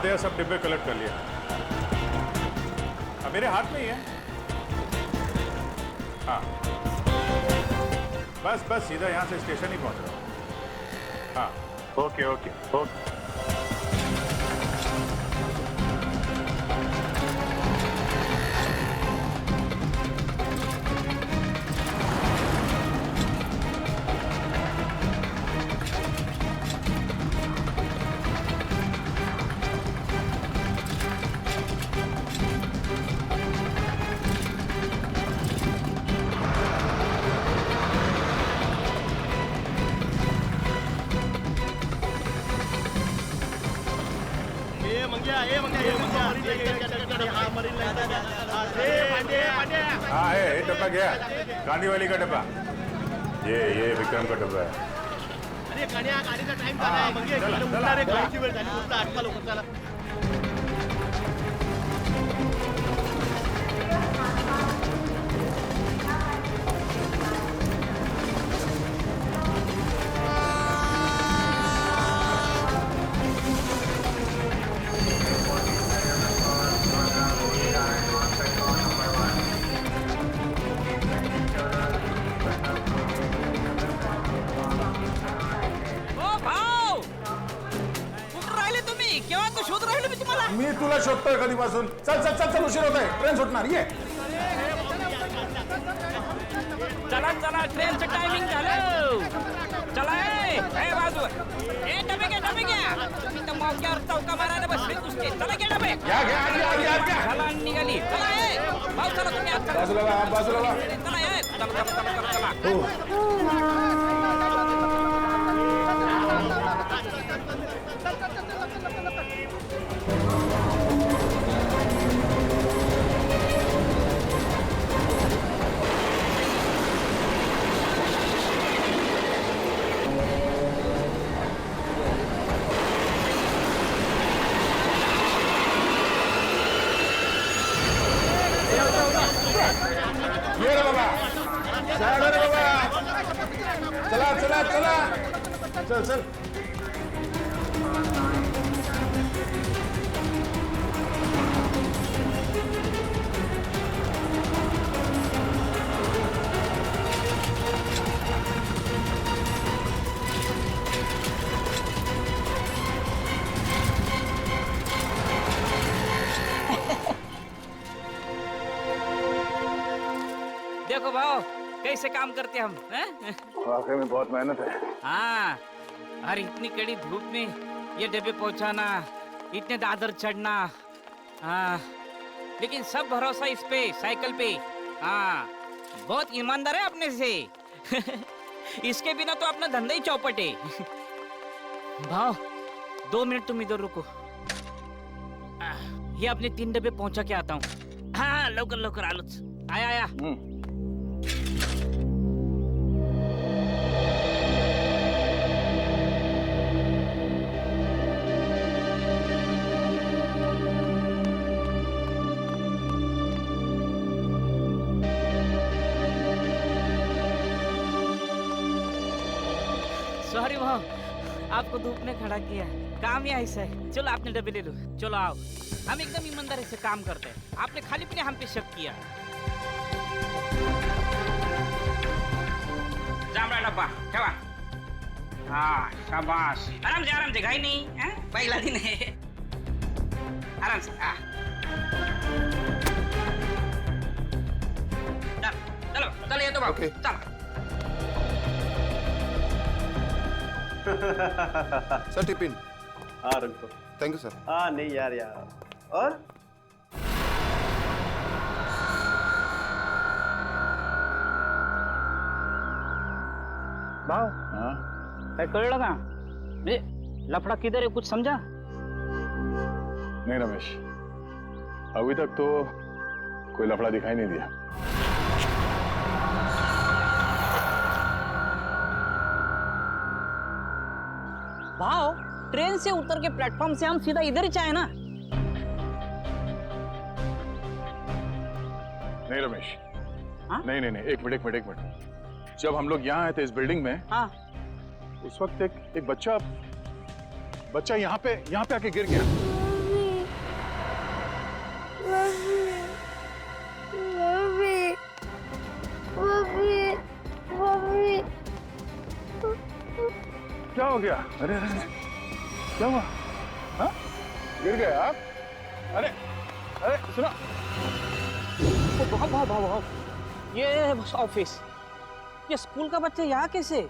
दे, सब डिब्बे कलेक्ट कर लिया। मेरे हाथ में ही है। हाँ बस बस सीधा यहाँ से स्टेशन ही पहुँच रहा हूँ। हाँ ओके ओके ओके। हाँ है डब्बा गया, गांधी वाली का डब्बा। ये विक्रम का डब्बा है। अरे गाडीचा टाइम झाला, गाडीची वेळ झाली, उठला आटका लवकर चला। मी तुला शोधतोय कधीपासून। चल चल चल चल, उशीर होत आहे, ट्रेन सुटणार। ये चला चला, ट्रेनचं टायमिंग झालं। चला ए बाजू ए डबे घ्या मी तर मौक्यावर चौका मारायला बसले तुझे। चला घ्या डबे, चला निघाली। चला ए भाऊ, चला तुम्ही आता बाजूला चला ए चला ये रे बाबा, चला चला चला, चल चल। देखो भाव कैसे काम करते हम हैं? वाकई में बहुत मेहनत है। हाँ, और इतनी कड़ी धूप में ये डब्बे पहुंचाना, इतने दादर चढ़ना। हाँ, लेकिन सब भरोसा इस पे, साइकिल पे। हाँ, बहुत ईमानदार है अपने से। इसके बिना तो अपना धंधा ही चौपट है। भाव 2 मिनट तुम इधर रुको, ये अपने 3 डब्बे पहुंचा के आता हूँ। हाँ लवकर लवकर आलोच, आया। सॉरी भाव, आपको धूप में खड़ा किया। काम ही ऐसा है। चलो आपने डब्बे ले लो, चलो आओ। हम एकदम ईमानदारी से काम करते हैं। आपने खाली पीने हम पे शक किया। जांभळा डब्बा ठेवा। हाँ शाबाश, आराम से घाई नहीं है, पहला दिन है। आराम से चलो चलो, ये तो बाबू चलो। Sir tiffin. हाँ रख दो। Thank you sir. हाँ नहीं यार और भाव काय कळलं का? म्हणजे लफड़ा किधर है, कुछ समझा? नहीं रमेश, अभी तक तो कोई लफड़ा दिखाई नहीं दिया। भाव ट्रेन से उतर के प्लेटफॉर्म से हम सीधा इधर ही चाहे ना। नहीं रमेश, हाँ? नहीं, एक मिनट। जब हम लोग यहाँ आए थे इस बिल्डिंग में, हाँ उस वक्त एक बच्चा यहाँ पे आके गिर गया। क्या हो गया? अरे अरे अरे, क्या हुआ? हाँ? गिर गए आप? अरे अरे सुनो, भाग भाग भाग भाग। ये ऑफिस, ये स्कूल का बच्चा यहाँ कैसे?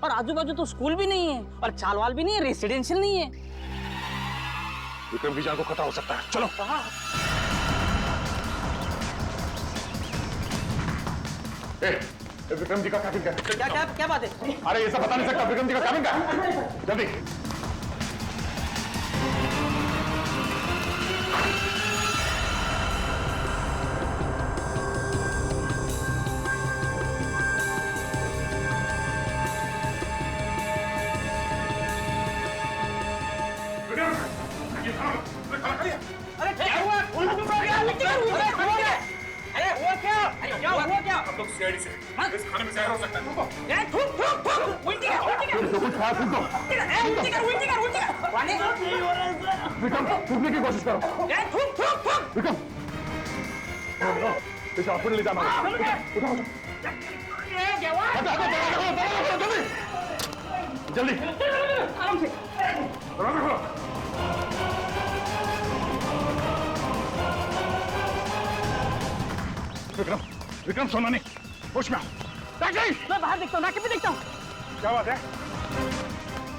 और आजू बाजू तो स्कूल भी नहीं है और चालवाल भी नहीं है, रेसिडेंशियल नहीं है। विक्रम की जान को खतरा हो सकता है, चलो। विक्रम जी का कैबिन क्या? क्या बात है? अरे ये सब बता नहीं सकता, विक्रम जी का कैबिन क्या? जल्दी। हम लोग सीआईडी से इस खाने में जहर हो सकता है। रुको। कुछ खाया फूक दो। विक्रम फूकने की कोशिश करो। विक्रम इसे हॉस्पिटल ले जाना होगा। उठाओ जल्दी आराम से। विक्रम विक्रम सोना नहीं, होश में आओ। मैं बाहर देखता हूँ, नाके पे देखता हूँ। क्या बात है?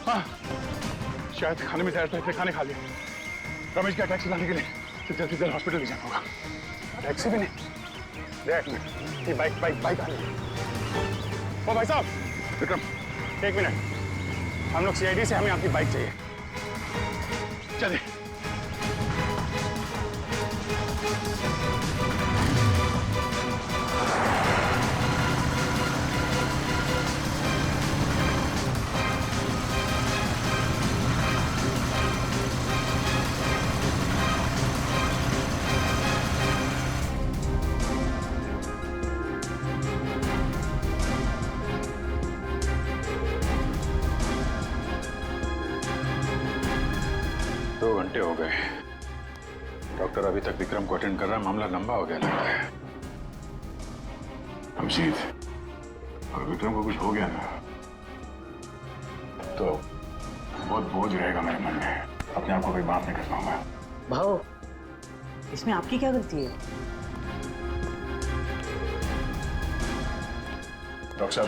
हाँ, शायद खाने में जहर था, इसलिए खाने खा लिया। रमेश का टैक्सी लाने के लिए जल्द से जल्द हॉस्पिटल ले जाना होगा। टैक्सी भी नहीं, एक मिनट, ये बाइक बाइक बाइक आ रही है। ओ भाई साहब, विक्रम एक मिनट, हम लोग सीआईडी से, हमें आपकी बाइक चाहिए। चलिए। हो गए, डॉक्टर अभी तक विक्रम को अटेंड कर रहा है, मामला लंबा हो गया लगता है। हमशीद, अगर विक्रम को कुछ हो गया ना तो बहुत बोझ रहेगा मेरे मन में, अपने आप को कोई माफ नहीं कर पाऊंगा। भाव, इसमें आपकी क्या गलती है? डॉक्टर साहब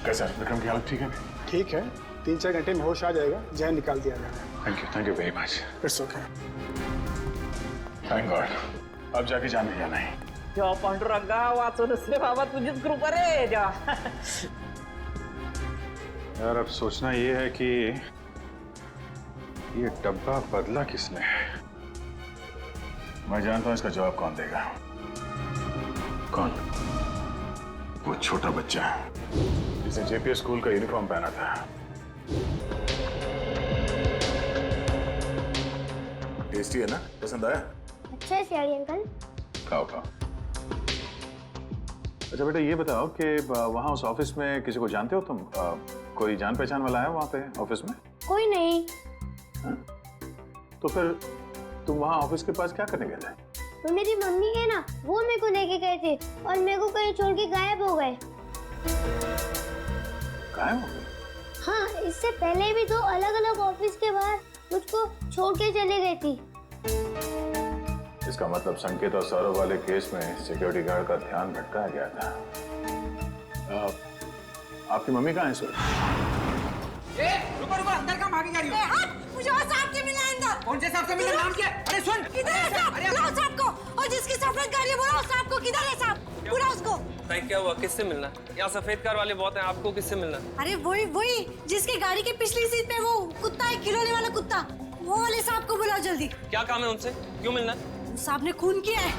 कैसा है? विक्रम की हालत ठीक है? ठीक है, 3-4 घंटे में होश आ जाएगा, जहर निकाल दिया जाएगा। Thank you very much. It's okay. Thank God, अब जाके जाने जाना है। जो पांडुरंगा वाचून रे बाबा, तुझीच कृपा रे देवा। यार अब सोचना ये है कि ये डब्बा बदला किसने? मैं जानता हूं इसका जवाब कौन देगा। कौन? वो छोटा बच्चा जिसने जेपीएस स्कूल का यूनिफॉर्म पहना था। टेस्टी है ना? पसंद आया? अच्छा है सियाड़ी अंकल। खाओ खाओ। अच्छा बेटा ये बताओ कि वहाँ उस ऑफिस में किसी को जानते हो तुम? कोई जान पहचान वाला है वहाँ पे ऑफिस में? कोई नहीं। हा? तो फिर तुम वहाँ ऑफिस के पास क्या करने गए थे? तो मेरी मम्मी है ना, वो मेरे को लेके गए थे और मेरे को कहीं छोड़ के गायब हो गए। गायब हो गए? हाँ, इससे पहले भी 2 अलग-अलग ऑफिस के बाहर मुझको छोड़ के चले गई थी। इसका मतलब संकेत और सौरभ वाले केस में सिक्योरिटी गार्ड का ध्यान भटकाया गया था। आपकी मम्मी कहाँ है सर? रुको रुको, अंदर का भागी जा रही हो? मुझे और साहब के मिला अंदर। कौन से साहब से मिला? नाम क्या? अरे सुन, किधर है साहब? बुलाओ साहब को। और जिसकी सफेद गाड़ी है बुलाओ साहब को। किधर है साहब? बुलाओ उसको। भाई क्या हुआ? किससे मिलना? यहाँ सफेद कार वाले बहुत हैं, आपको किससे मिलना? अरे वही जिसकी गाड़ी की पिछली सीट पे वो कुत्ता है, खिलौने वाला कुत्ता, वो वाले साहब को बुलाओ जल्दी। क्या काम है उनसे? क्यों मिलना? साहब ने खून किया है।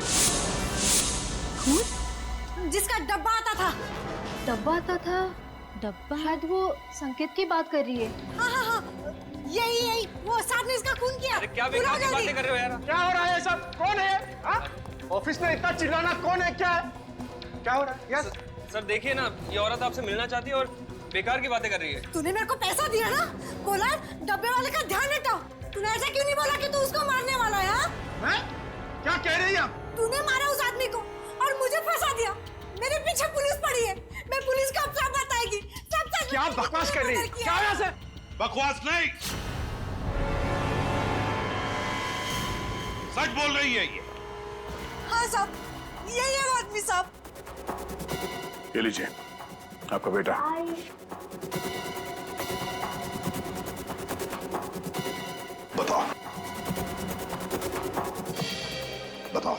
खून? जिसका डब्बा आता था। डब्बा आता था? डब्बा? शायद वो संकेत की बात कर रही है। हाँ, यही वो साहब ने इसका खून किया। अरे क्या बेकार की बातें कर रहे हो यार? क्या हो रहा है सब? कौन है? ऑफिस में इतना चिल्लाना कौन है? क्या हो रहा है? यस सर देखिए ना, ये औरत आपसे मिलना चाहती है और बेकार की बातें कर रही है। तूने मेरे को पैसा दिया ना, बोला डब्बे वाले का ध्यान हटाओ। तूने ऐसा क्यों नहीं बोला कि तू उसको मारने वाला है? मैं? क्या कह रही है आप? तूने मारा उस आदमी को और मुझे फंसा दिया। मेरे पीछे पुलिस पड़ी है। मैं पुलिस को अब सब बताएगी। सब सच क्या बकवास कर रही है? क्या यहाँ से? बकवास नहीं, सच बोल रही है ये। हाँ साहब, यही है वो आदमी साहब। ये लीजिए आपका बेटा। बताओ बताओ,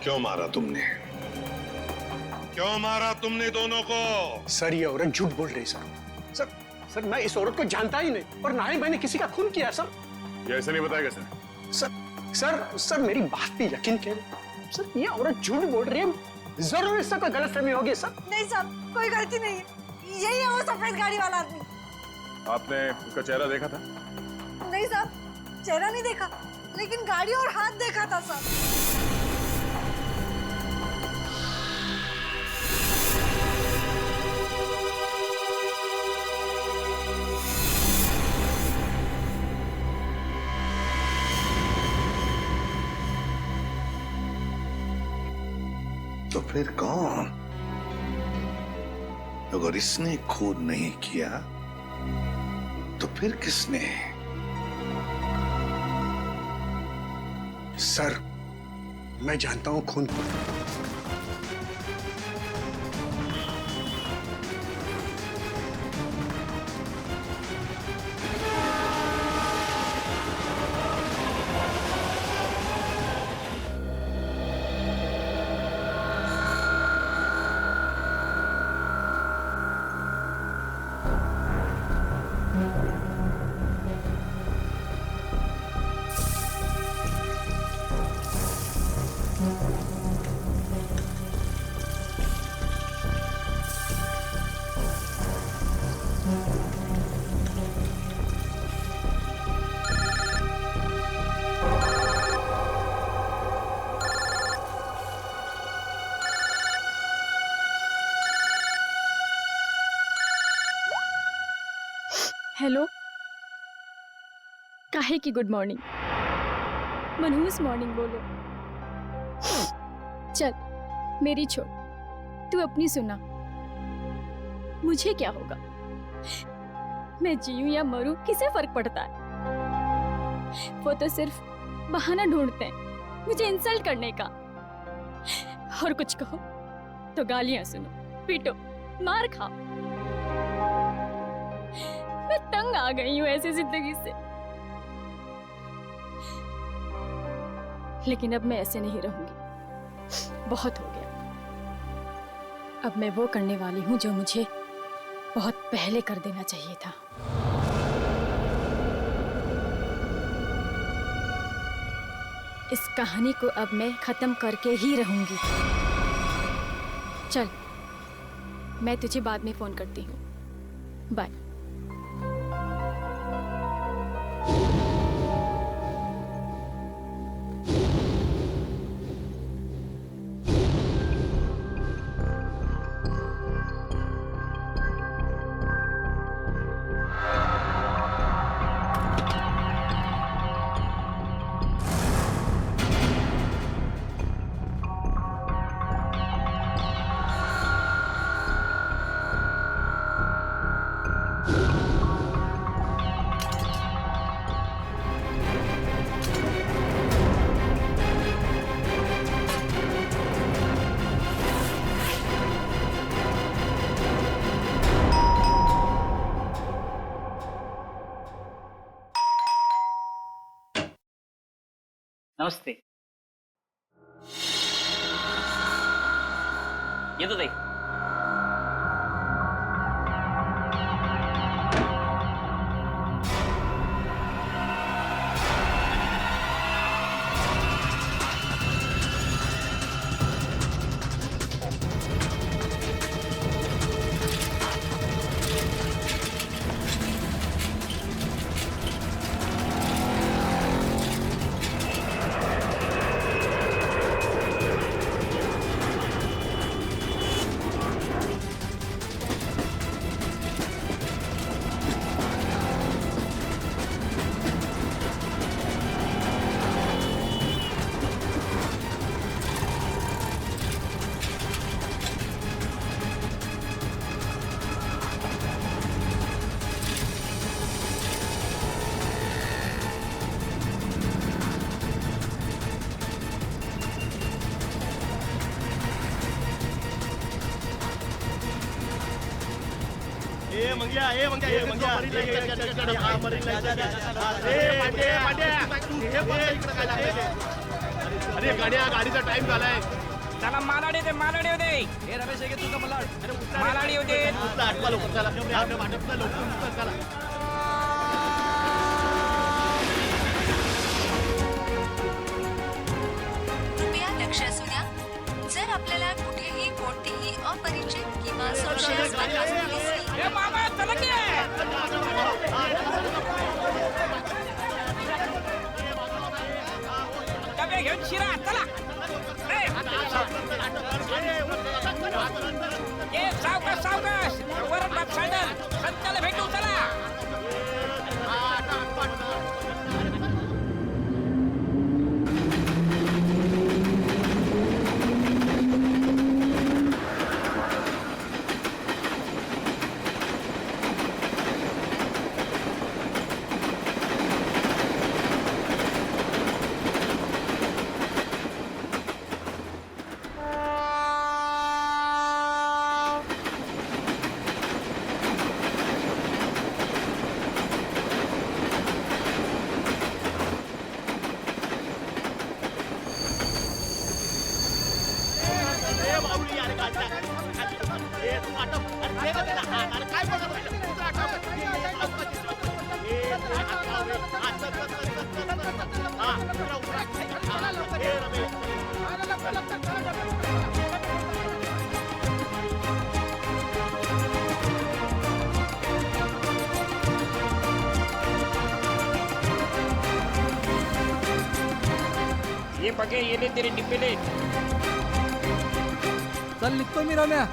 क्यों मारा तुमने? क्यों मारा तुमने दोनों को? सर ये औरत झूठ बोल रही है सर। सर मैं इस औरत को जानता ही नहीं और ना ही मैंने किसी का खून किया सर। ये ऐसे नहीं बताएगा सर। सर मेरी बात पे यकीन करें सर, ये औरत झूठ बोल रही है। जरूर इससे कोई गलतफहमी होगी सर। नहीं साहब, कोई गलती नहीं है। यही है वो सफेद गाड़ी वाला आदमी। आपने उसका चेहरा देखा था? नहीं साहब, चेहरा नहीं देखा, लेकिन गाड़ी और हाथ देखा था साहब। तो फिर कौन? अगर इसने खून नहीं किया तो फिर किसने? सर मैं जानता हूं खून को। हेलो, काहे की गुड मॉर्निंग? मनहूस मॉर्निंग बोलो। चल मेरी छोड़, तू अपनी सुना। मुझे क्या होगा? मैं जीऊं या मरूं किसे फर्क पड़ता है? वो तो सिर्फ बहाना ढूंढते हैं मुझे इंसल्ट करने का। और कुछ कहो तो गालियां सुनो, पीटो, मार खाओ। मैं तंग आ गई हूं ऐसी जिंदगी से। लेकिन अब मैं ऐसे नहीं रहूंगी, बहुत हो गया। अब मैं वो करने वाली हूं जो मुझे बहुत पहले कर देना चाहिए था। इस कहानी को अब मैं खत्म करके ही रहूंगी। चल, मैं तुझे बाद में फोन करती हूँ। बाय। नमस्ते। ये तो देख। ए मंग्या ये हा, मरीन लाईन अरे गाड्या गाडीचा टाइम झालाय. चला मालाडी दे हे रमेश आहे तुझं मला मालाडी होते. आठवा लवकर चला लवकर चला. कृपया लक्ष असू द्या. जर आपल्याला कुठेही कोणतीही अपरिचित किंवा संशयास्पद वाहने दिसली ए मामा चला की डबे घेऊन शिरा चला. ए सावकाश वरून बाप सँडल संताला भेटू चला. ये बघे ये ले तेरे डिब्बे ले. चल निघतो मी रम्या.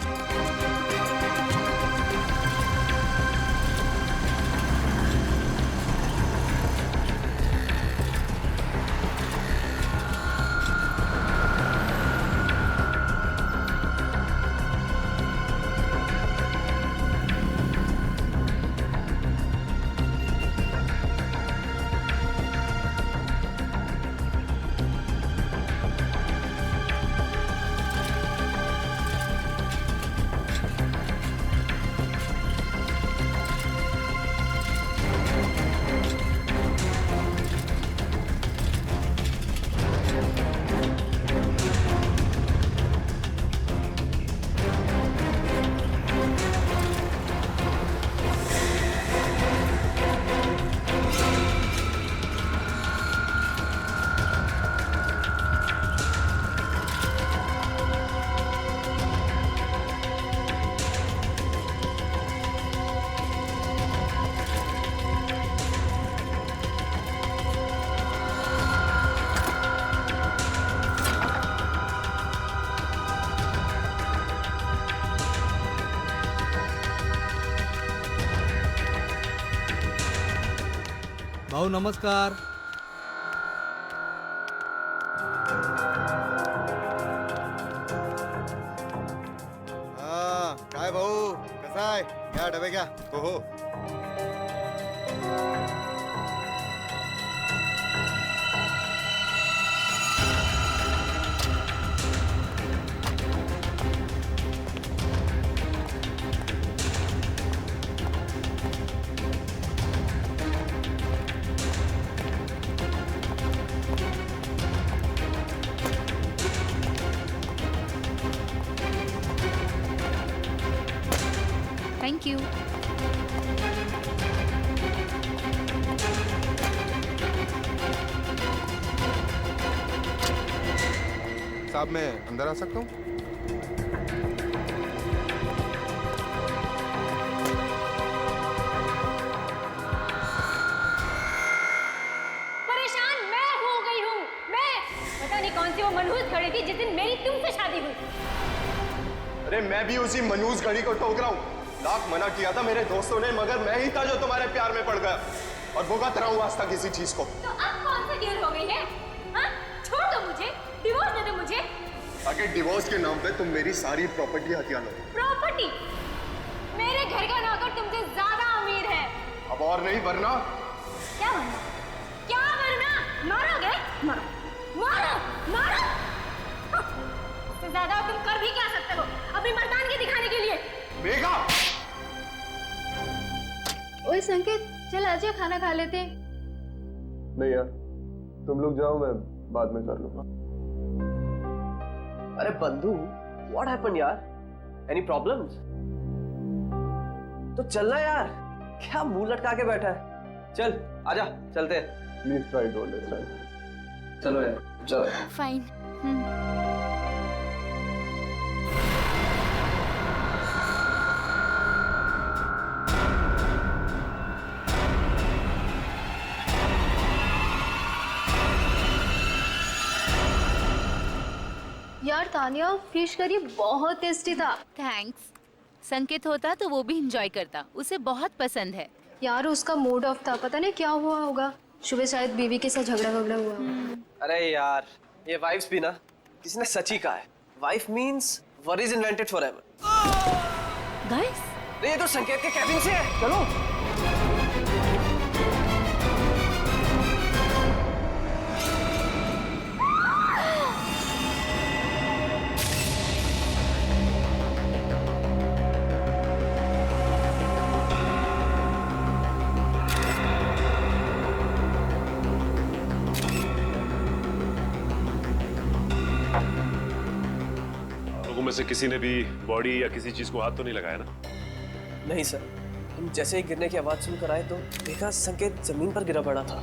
भाऊ नमस्कार. काय भाऊ कसा आहे? घ्या डबे घ्या. हो. Thank you. साहब मैं अंदर आ सकता हूँ? परेशान मैं हो गई हूँ. मैं पता नहीं कौन सी वो मनहूस घड़ी थी जिस दिन मेरी तुमसे शादी हुई. अरे मैं भी उसी मनहूस घड़ी को ठोक रहा हूँ. लाख मना किया था मेरे दोस्तों ने, मगर मैं ही था जो तुम्हारे प्यार में पड़ गया और भुगत रहा हूँ वास्ता किसी चीज को. तो अब कौन सी देर हो गई है? हाँ? छोड़ दो मुझे, डिवोर्स दे दो मुझे. ताकि डिवोर्स के नाम पे तुम मेरी सारी प्रॉपर्टी हथिया लो. प्रॉपर्टी? मेरे घर का नौकर तुमसे ज्यादा अमीर है. अब और नहीं वरना. क्या वरना? क्या वरना? मारोगे? मारो, मारो, मारो. इससे ज्यादा तुम कर भी क्या सकते हो अपनी मर्दानगी दिखाने के लिए? मेघा! अरे संकेत चल आजा खाना खा लेते। नहीं यार, तुम लोग जाओ, मैं बाद में कर लूंगा। अरे बंधु, व्हाट हैपेंड यार? Any problems? तो चलना यार, क्या मुंह लटका के बैठा है? चल आजा, चलते हैं। Please try to understand. चलो यार, चलो। फाइन। यार तानिया, फिश करी बहुत टेस्टी था। थैंक्स। संकेत होता तो वो भी एंजॉय करता, उसे बहुत पसंद है। यार उसका मूड ऑफ था, पता नहीं क्या हुआ होगा। सुबह शायद बीवी के साथ झगड़ा हुआ होगा। अरे यार, ये वाइफ्स भी ना, किसी ने सच ही कहा है, wife means worries invented forever. Guys, ये तो संकेत के कैबिन से है, चलो। लोगों में से किसी ने भी बॉडी या किसी चीज को हाथ तो नहीं लगाया ना? नहीं सर, हम जैसे ही गिरने की आवाज सुनकर आए तो देखा संकेत जमीन पर गिरा पड़ा था।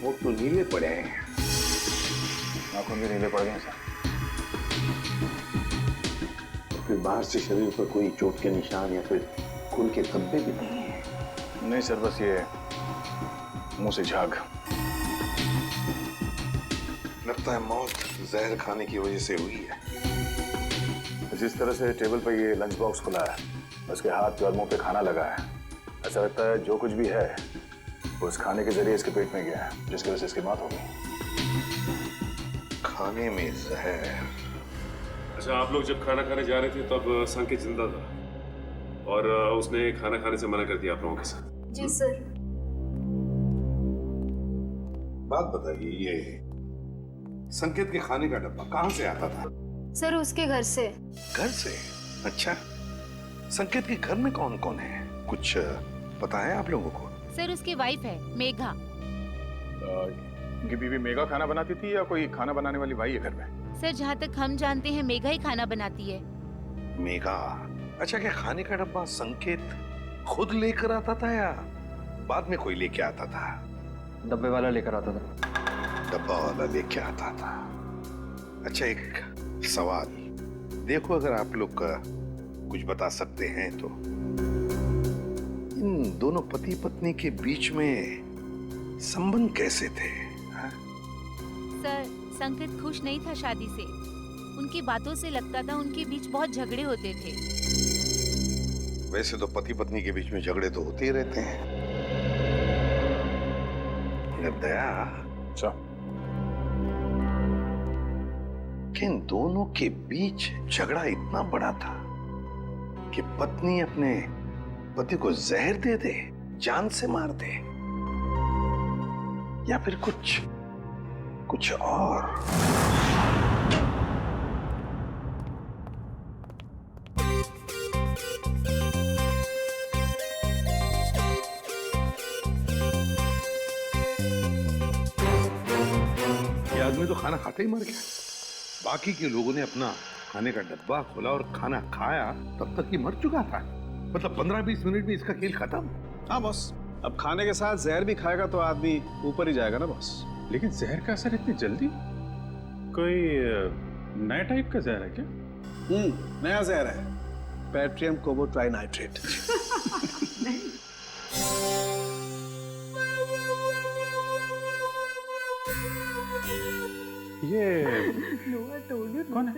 वो तो नीले पड़े हैं, नाखून भी नीले पड़ गए सर। फिर बाहर से शरीर पर कोई चोट के निशान या फिर खून के धब्बे भी नहीं है? नहीं सर, बस ये मुंह से झाग। लगता है मौत जहर खाने की वजह से हुई है। जिस तरह से टेबल पर ये लंच बॉक्स खुला है, उसके हाथ और मुंह पे खाना लगा है, ऐसा लगता है जो कुछ भी है वो उस खाने के जरिए इसके पेट में गया है, जिसकी वजह से इसकी मौत हो गई। खाने में जहर। अच्छा, आप लोग जब खाना खाने जा रहे थे तब संकेत जिंदा था और उसने खाना खाने से मना कर दिया आप लोगों के साथ? जी सर। बात बताइए, ये संकेत के खाने का डब्बा कहाँ से आता था? सर उसके घर से। घर से? अच्छा, संकेत के घर में कौन कौन है, कुछ पता है आप लोगों को? सर उसकी वाइफ है मेघा। उनकी बीवी मेघा खाना बनाती थी या कोई खाना बनाने वाली भाई है घर में? सर जहाँ तक हम जानते हैं मेघा ही खाना बनाती है। मेघा? अच्छा, क्या खाने का डब्बा संकेत खुद लेकर आता था या बाद में कोई लेके आता था? डब्बे वाला लेकर आता था। डब्बा वाला लेके आता था। अच्छा, एक सवाल, देखो अगर आप लोग का कुछ बता सकते हैं तो, इन दोनों पति पत्नी के बीच में संबंध कैसे थे? हा? सर संकेत खुश नहीं था शादी से, उनकी बातों से लगता था उनके बीच बहुत झगड़े होते थे। वैसे तो पति पत्नी के बीच में झगड़े तो होते ही रहते हैं, मगर दया, अच्छा, कि इन दोनों के बीच झगड़ा इतना बड़ा था कि पत्नी अपने पति को जहर दे दे, जान से मार दे, या फिर कुछ और? ये आदमी तो खाना खाते ही मर गया। बाकी के लोगों ने अपना खाने का डब्बा खोला और खाना खाया, तब तक ये मर चुका था। मतलब 15-20 मिनट में इसका खेल खत्म। हाँ बॉस, अब खाने के साथ जहर भी खाएगा तो आदमी ऊपर ही जाएगा ना बॉस। लेकिन जहर का असर इतनी जल्दी? कोई नया टाइप का जहर है क्या? नया जहर है, पैट्रियम कोबो ट्राइनाइट्रेट। ये कौन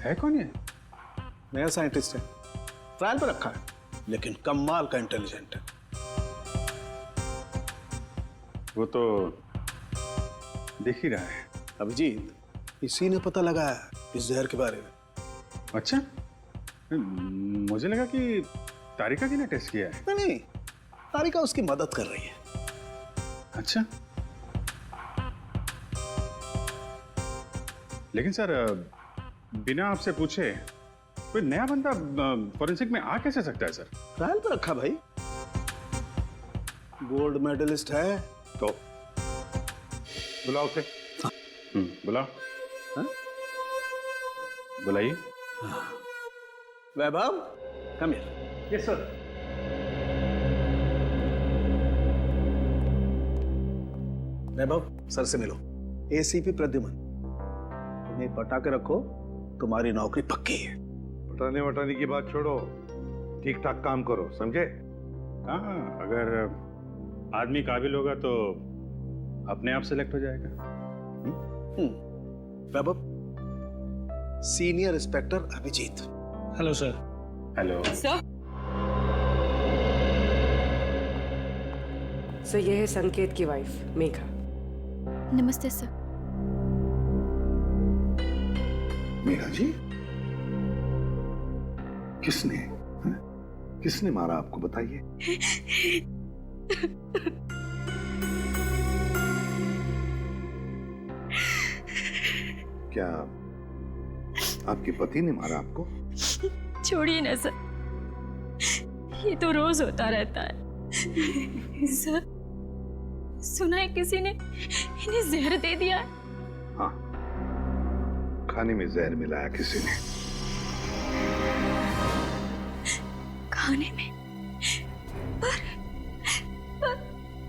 है कौन ये? नया साइंटिस्ट है, ट्रायल पे रखा है, लेकिन कमाल का इंटेलिजेंट है। वो तो दिख ही रहा है। अभिजीत, इसी ने पता लगाया इस जहर के बारे में। अच्छा, मुझे लगा कि तारिका जी ने टेस्ट किया है। नहीं, तारिका उसकी मदद कर रही है। अच्छा, लेकिन सर बिना आपसे पूछे कोई नया बंदा फॉरेंसिक में आ कैसे सकता है सर? ट्रायल पर रखा भाई, गोल्ड मेडलिस्ट है तो बुलाओ उसे। बुलाओ। बुलाइए। Vaibhav, come here. Yes sir. Vaibhav, sir से मिलो। एसीपी प्रद्युमन, तुम्हें पटा के रखो, तुम्हारी नौकरी पक्की है। पटाने वटाने की बात छोड़ो, ठीक ठाक काम करो, समझे? हाँ, अगर आदमी काबिल होगा तो अपने आप सेलेक्ट हो जाएगा। Vaibhav, senior inspector Abhijeet. Hello sir. Hello sir. Sir, ये है संकेत की वाइफ मेघा। नमस्ते सर। मेघा जी, किसने किसने मारा आपको, बताइए। क्या आपके पति ने मारा आपको? छोड़िए ना सर, ये तो रोज होता रहता है। सर, सुना है किसी ने इन्हें जहर दे दिया है। हाँ, खाने में जहर मिलाया किसी ने। खाने में?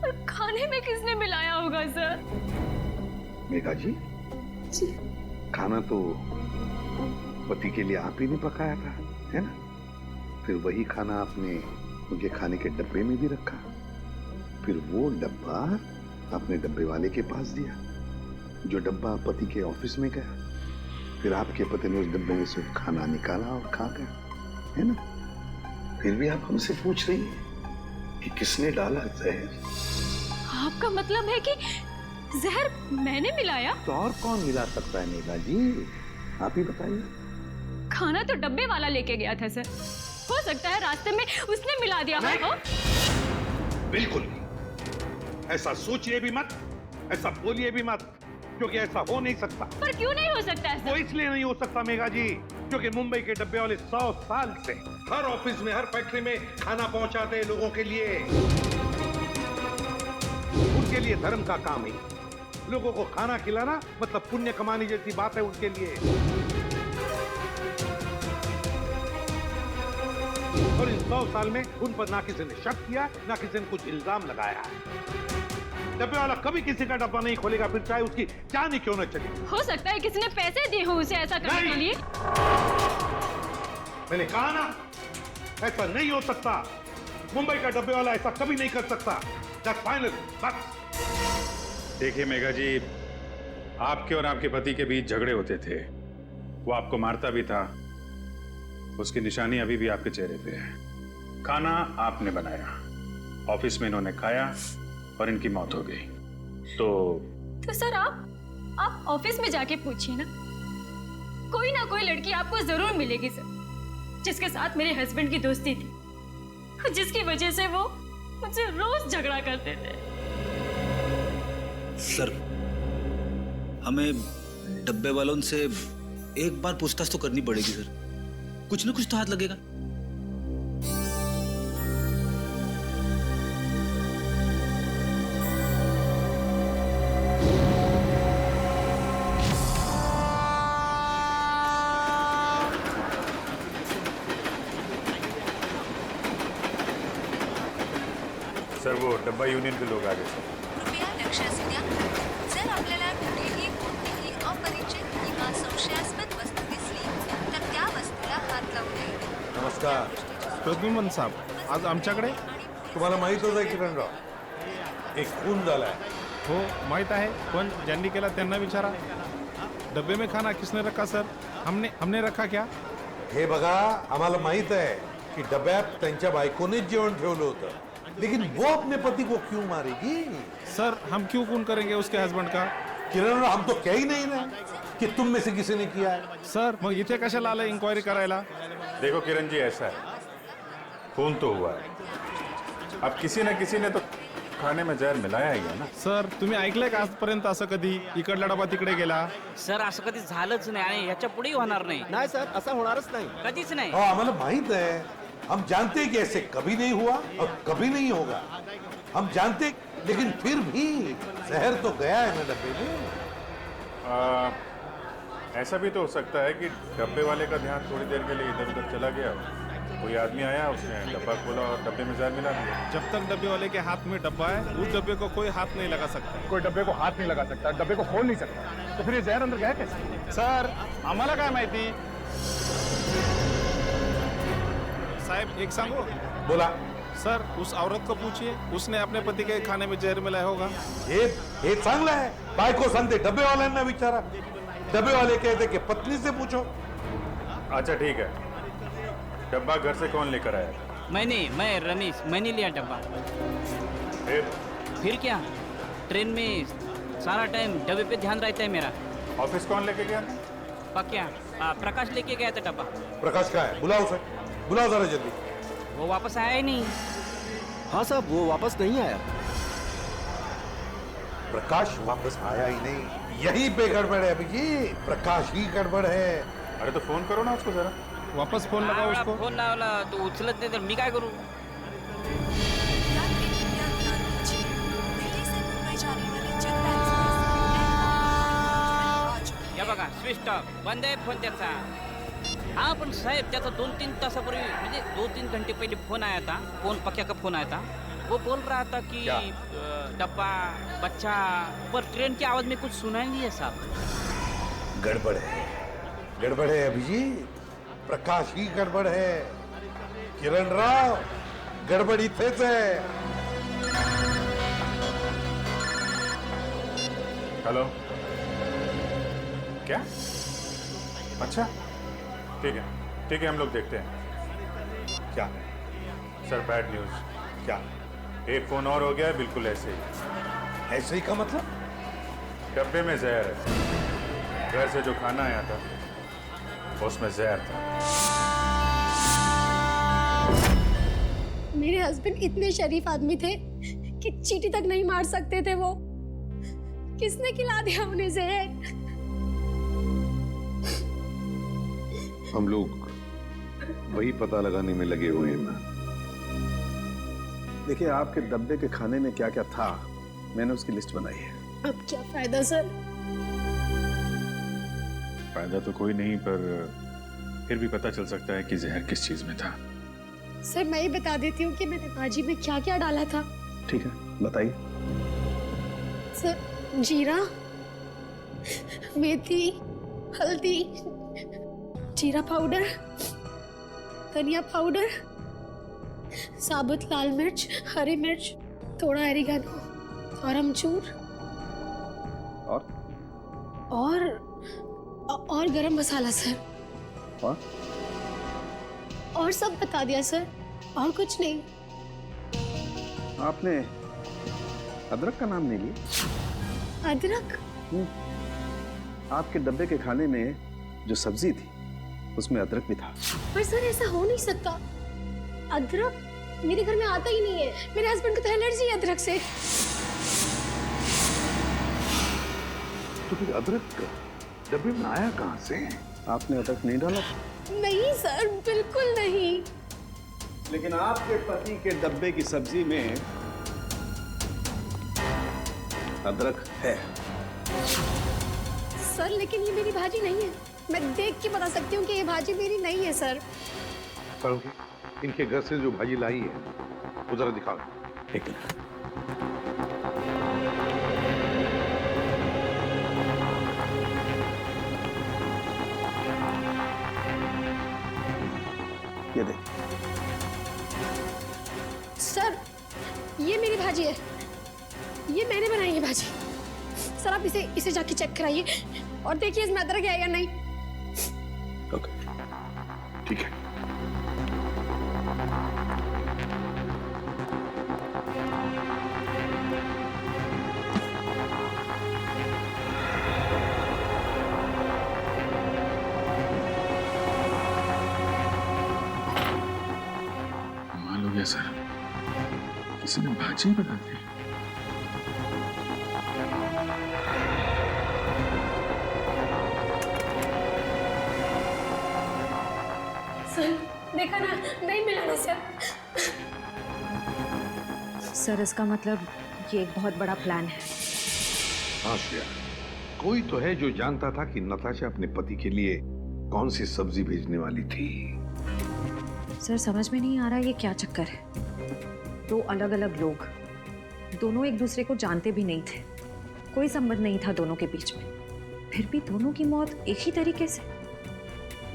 पर खाने में किसने मिलाया होगा सर? मेघा जी, खाना तो पति के लिए आप ही ने पकाया था, है ना? फिर वही खाना आपने उनके खाने के डब्बे में भी रखा, फिर वो डब्बा आपने डब्बे वाले के पास दिया, जो डब्बा पति के ऑफिस में गया, फिर आपके पति ने उस डब्बे में से खाना निकाला और खा गया, है ना? फिर भी आप हमसे पूछ रही हैं कि किसने डाला जहर? आपका मतलब है कि जहर मैंने मिलाया? तो और कौन मिला सकता है मेघा जी, आप ही बताइए। खाना तो डब्बे वाला लेके गया था सर, हो सकता है रास्ते में उसने मिला दिया हो। बिल्कुल नहीं, ऐसा सोचिए भी मत, ऐसा बोलिए भी मत, क्योंकि ऐसा हो नहीं सकता। पर क्यों नहीं हो सकता है? वो इसलिए नहीं हो सकता मेघा जी, क्योंकि मुंबई के डब्बे वाले 100 साल से हर ऑफिस में, हर फैक्ट्री में खाना पहुंचाते हैं लोगों के लिए। उनके लिए धर्म का काम है, लोगों को खाना खिलाना मतलब पुण्य कमाने जैसी बात है उनके लिए। और इन 100 साल में उन पर ना किसी ने शक किया, ना किसी ने कुछ इल्जाम लगाया है। डब्बे वाला कभी किसी का डब्बा नहीं खोलेगा, फिर चाहे उसकी जान ही क्यों न चली। हो सकता है किसी ने पैसे दिए हो उसे ऐसा करने के लिए। मैंने कहा ना, ऐसा नहीं हो सकता। मुंबई का डब्बे वाला ऐसा कभी नहीं कर सकता। That's final, बस। देखिए मेघा जी, आपके और आपके पति के बीच झगड़े होते थे, वो आपको मारता भी था, उसकी निशानी अभी भी आपके चेहरे पे है। खाना आपने बनाया, ऑफिस में इन्होंने खाया और इनकी मौत हो गई। तो सर आप ऑफिस में जाके पूछिए ना, कोई ना कोई लड़की आपको जरूर मिलेगी सर, जिसके साथ मेरे हस्बैंड की दोस्ती थी, जिसकी वजह से वो मुझसे रोज झगड़ा करते थे। सर, हमें डब्बे वालों से एक बार पूछताछ तो करनी पड़ेगी सर, कुछ ना कुछ तो हाथ लगेगा। सर, वो डब्बा यूनियन के लोग आ गए सर। कृपया लक्ष असू द्या, जर आपल्याला कुठेही कोणतीही अपरिचित किंवा संशयास्पद वस्तू दिसली तर त्या वस्तूला हात लावू नये। नमस्कार प्रद्युमन साहब, आज आमच्याकडे तुम्हाला माहित होतं किरणराव, एक खून झालाय। हो माहित आहे, पण ज्यांनी केला त्यांना विचारा। डब्बे में खाना किसने रखा सर? हमने रखा क्या? हे बघा, आम्हाला माहित आहे की डब्यात त्यांच्या बायकोनेच जेवण ठेवलं होतं, लेकिन वो अपने पति को क्यों मारेगी? सर, हम क्यों खून करेंगे उसके हस्बैंड का? किरण, हम तो कह ही नहीं रहे कि तुम में से किसी ने किया है। सर, मग इथे कशाला आलं इंक्वायरी करायला? देखो किरण जी, ऐसा है, खून तो हुआ है, अब किसी न किसी ने तो खाने में जहर मिलाया ही ना सर. तुम्ही ऐकलंय का आजपर्यंत असं कधी इकडला डबा तिकडे गेला? सर असं कधी झालंच नाही आणि ह्याच्या पुढेही होणार नाही. नाही सर, असं होणारच नाही. कधीच नाही. हमें माहित है, हम जानते कि ऐसे कभी नहीं हुआ और कभी नहीं होगा. हम जानते, लेकिन फिर भी जहर तो गया है ना डब्बे में. ऐसा भी तो हो सकता है कि डब्बे वाले का ध्यान थोड़ी देर के लिए इधर उधर चला गया. कोई आदमी आया, उसने डब्बा खोला और डब्बे में जहर मिला दिया. जब तक डब्बे वाले के हाथ में डब्बा है, उस डब्बे को कोई हाथ नहीं लगा सकता. कोई डब्बे को हाथ नहीं लगा सकता, डब्बे को खोल नहीं सकता. तो फिर ये जहर अंदर गया कैसे? सर आम्हाला काय माहिती. साहब एक सांगो. बोला. सर उस औरत को पूछिए, उसने अपने पति के खाने में जहर मिलाया होगा. हे चांगलं आहे. बायको सांगते डब्बे वाल्यांना विचारा. डब्बे वाले कहते कि पत्नी से पूछो. अच्छा ठीक है. डब्बा घर से कौन लेकर आया? मैं रमेश, मैंने लिया डब्बा. फिर क्या, ट्रेन में सारा टाइम डब्बे पे ध्यान रहता है मेरा. ऑफिस कौन लेके गया? पक्या प्रकाश लेके गया था डब्बा. प्रकाश कहाँ है? बुलाओ उसे. बुलाओ जरा जल्दी. वो वापस आया ही नहीं. हाँ साहब, वो वापस नहीं आया. प्रकाश वापस आया ही नहीं. यही पे गड़बड़ है अभिजीत. प्रकाश ही गड़बड़ है. अरे तो फोन करो ना उसको जरा. वापस फोन लगाओ उसको. फोन लावला तो उचलत नाही तर मी काय करू? या बघा स्विच ऑफ, बंद आहे फोन त्याचा. हाँ पण साहेब त्याचा 2-3 तासापूर्वी म्हणजे 2-3 घंटे पहले फोन आया था. पक्या का फोन आया था. वो बोल रहा था कि डब्बा बच्चा, पर ट्रेन की आवाज में कुछ सुनाई नहीं है साहब. गड़बड़ है, गड़बड़ है अभिजीत. प्रकाश ही गड़बड़ है. किरण राव, गड़बड़ इथेच है. हेलो. क्या? अच्छा ठीक है हम लोग देखते हैं. क्या सर? Bad news. क्या? एक फोन और हो गया है बिल्कुल ऐसे ही. ऐसे ही का मतलब? डब्बे में जहर है. घर से जो खाना आया था उसमें जहर था. मेरे हस्बैंड इतने शरीफ आदमी थे कि चींटी तक नहीं मार सकते थे वो. किसने खिला दिया उन्हें जहर? हम लोग वही पता लगाने में लगे हुए हैं. देखिए आपके डब्बे के खाने में क्या क्या था, मैंने उसकी लिस्ट बनाई है. अब क्या फायदा सर? फायदा तो कोई नहीं, पर फिर भी पता चल सकता है कि जहर किस चीज में था. सर मैं ही बता देती हूँ कि मैंने भाजी में क्या क्या डाला था. ठीक है बताइए. सर जीरा, मेथी, हल्दी, जीरा पाउडर, धनिया पाउडर, साबुत लाल मिर्च, हरी मिर्च, थोड़ा एरिगानो और अमचूर और गरम मसाला सर. और सब बता दिया सर, और कुछ नहीं. आपने अदरक का नाम नहीं लिया? अदरक? आपके डब्बे के खाने में जो सब्जी थी उसमें अदरक भी था. पर सर ऐसा हो नहीं सकता. अदरक मेरे घर में आता ही नहीं है. मेरे हस्बैंड को तो एलर्जी है अदरक से. तो फिर अदरक डब्बे में आया कहाँ से? आपने अदरक नहीं डाला? नहीं सर, बिल्कुल नहीं. लेकिन आपके पति के डब्बे की सब्जी में अदरक है. सर लेकिन ये मेरी भाजी नहीं है. मैं देख के बता सकती हूँ कि ये भाजी मेरी नहीं है सर. इनके घर से जो भाजी लाई है वो जरा दिखाओ. एक मिनट. ये देख. सर ये मेरी भाजी है. ये मैंने बनाई है भाजी. सर आप इसे जाके चेक कराइए और देखिए इसमें अदरक है या नहीं. ओके ठीक है. कमाल हो गया सर, किसी ने भाजी बना दी. देखा ना, नहीं मिला ना सर। सर इसका मतलब ये एक बहुत बड़ा प्लान है। हाँ श्रेया, कोई तो है जो जानता था कि नताशा अपने पति के लिए कौन सी सब्जी भेजने वाली थी। सर समझ में नहीं आ रहा ये क्या चक्कर है। दो अलग अलग लोग, दोनों एक दूसरे को जानते भी नहीं थे, कोई संबंध नहीं था दोनों के बीच में, फिर भी दोनों की मौत एक ही तरीके से,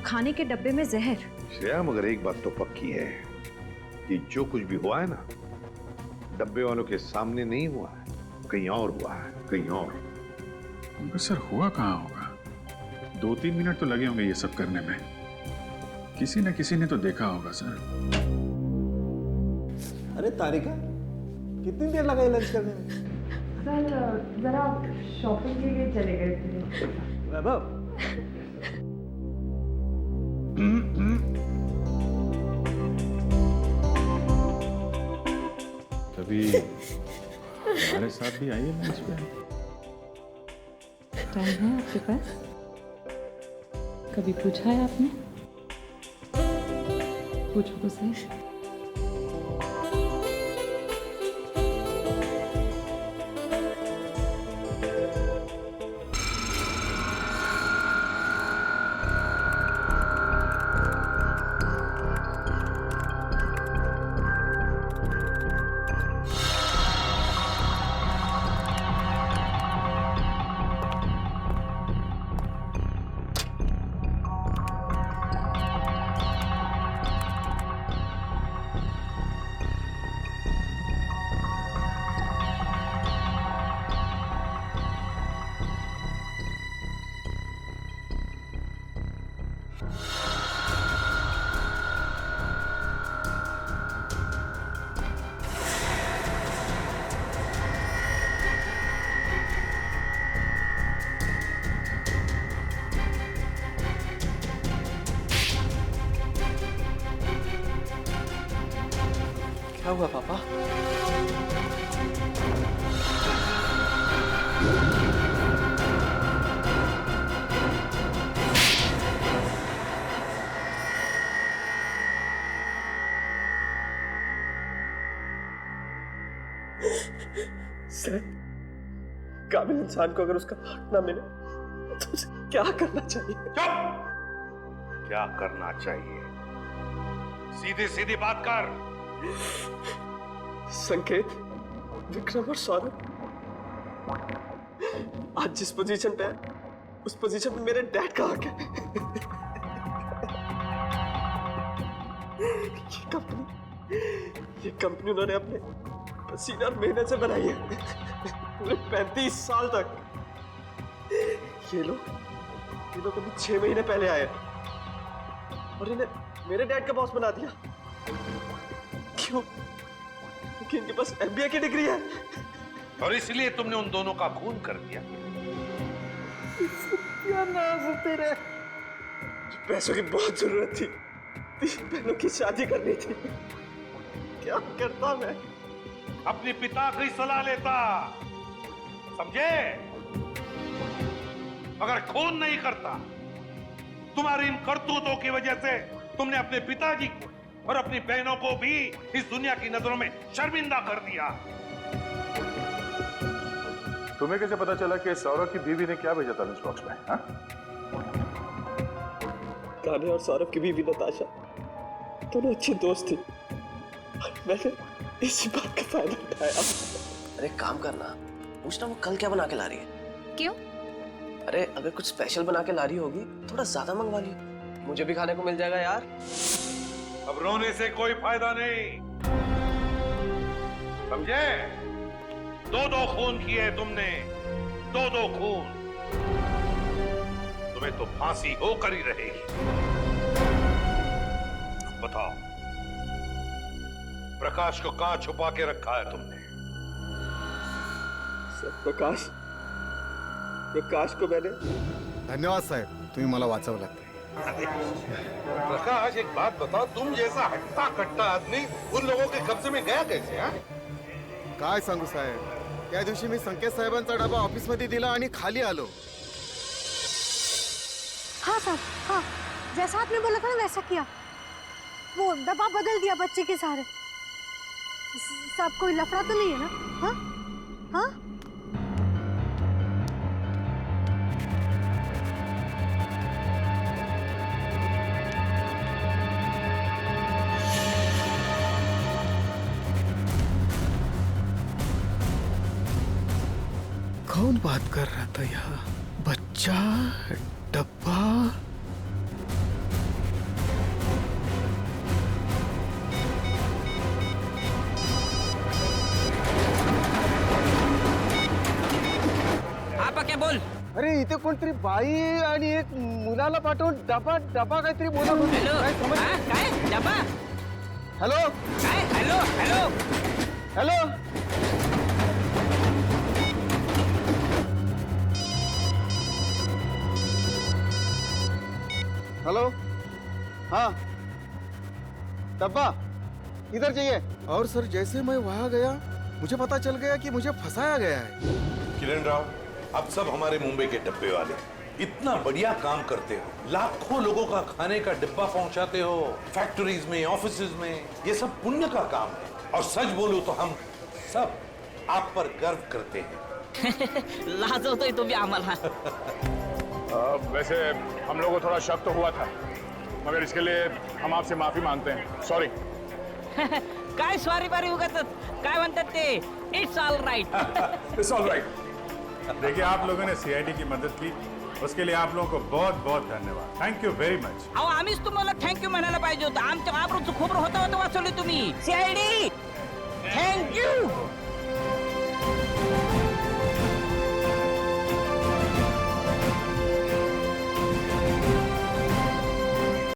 खाने के डब्बे में जहर। श्रेया, मगर एक बात तो पक्की है कि जो कुछ भी हुआ है ना, डब्बे वालों के सामने नहीं हुआ है, कहीं और हुआ है, कहीं और। सर हुआ कहाँ होगा? 2-3 मिनट तो लगे होंगे ये सब करने में। किसी न किसी ने तो देखा होगा सर। अरे तारिका, कितनी देर लगाई लंच करने में? सर जरा शॉपिंग के लिए चले गए थे। वैभव, कभी हमारे साथ भी आइए लंच पे। टाइम है आपके पास? कभी पूछा है आपने? पूछो तो सही। क्या हुआ पापा? सर, काबिल इंसान को अगर उसका हक ना मिले तो उसे क्या करना चाहिए? क्या करना चाहिए? सीधी सीधी बात कर। संकेत, विक्रम और सौरभ आज जिस पोजीशन पे है, उस पोजीशन पे मेरे डैड का हक है। ये कंपनी उन्होंने अपने पसीने और मेहनत से बनाई है, पूरे 35 साल तक। ये लोग अभी 6 महीने पहले आए और इन्हें मेरे डैड का बॉस बना दिया। क्यों? क्योंकि इनके पास MBA की डिग्री है और इसलिए तुमने उन दोनों का खून कर दिया। क्या नाज है तेरे? पैसों की बहुत जरूरत थी, 3 बहनों की शादी करनी थी। क्या करता मैं? अपने पिता की सलाह लेता, समझे? अगर खून नहीं करता, तुम्हारी इन करतूतों की वजह से तुमने अपने पिताजी को और अपनी बहनों को भी इस दुनिया की नजरों में शर्मिंदा कर दिया। तुम्हें कैसे पता चला कि सौरभ की बीवी ने क्या भेजा था लंच बॉक्स में? हाँ? कान्हे और सौरभ की बीवी नताशा दोनों अच्छी दोस्त थी। मैंने इसी बात का फायदा उठाया। अरे काम करना, पूछना वो कल क्या बना के ला रही है। क्यों? अरे अगर कुछ स्पेशल बना के ला रही होगी थोड़ा ज्यादा मंगवा लियो, मुझे भी खाने को मिल जाएगा यार। अब रोने से कोई फायदा नहीं, समझे? 2-2 खून किए तुमने, 2-2 खून। तुम्हें तो फांसी होकर ही रहेगी। बताओ, प्रकाश को कहां छुपा के रखा है तुमने? सर, प्रकाश को मैंने। धन्यवाद साहेब, तुम्ही मला वाचवलात। प्रकाश, एक बात बताओ, तुम जैसा हट्टा कट्टा आदमी उन लोगों के कब्जे में गया कैसे? हाँ? काय सांगू साहेब, त्या दिवशी मी संकेत साहेबांचा डबा ऑफिस मध्ये दिला आणि खाली आलो। हाँ साहब, हाँ, जैसा आपने बोला था ना वैसा किया। वो डब्बा बदल दिया बच्चे के सहारे। सब कोई लफड़ा तो नहीं है ना? हाँ हाँ कौन बात कर रहा था यहाँ? बच्चा, डब्बा। आपा क्या बोल? अरे इथे कोणतरी बाई आणि एक मुलाला पाठवून डबा डबा काहीतरी बोलत होती. हॅलो काय समजलं? हा, काय डबा? हॅलो काय हॅलो हॅलो हॅलो हेलो हाँ डब्बा किधर चाहिए? और सर जैसे मैं वहां गया मुझे पता चल गया कि मुझे फंसाया गया है. किरण राव, आप सब हमारे मुंबई के डब्बे वाले इतना बढ़िया काम करते हो, लाखों लोगों का खाने का डिब्बा पहुंचाते हो, फैक्ट्रीज में, ऑफिसेज में, ये सब पुण्य का काम है. और सच बोलूं तो हम सब आप पर गर्व करते हैं. लाजवतोय तुम्ही आम्हाला. वैसे हम लोगों को थोड़ा शक तो हुआ था, मगर इसके लिए हम आपसे माफी मांगते हैं. सॉरी. काय स्वारी बारी उगतच काय म्हणतात ते it's all right. It's all right. देखिए आप लोगों ने सीआईडी की मदद की, उसके लिए आप लोगों को बहुत बहुत धन्यवाद. Thank you very much. अहो आम्हीच तुम्हाला थँक्यू म्हणायला पाहिजे होतं. आमच्या आबरूचं खोबरं होतं वाचवली तुम्ही. सीआयडी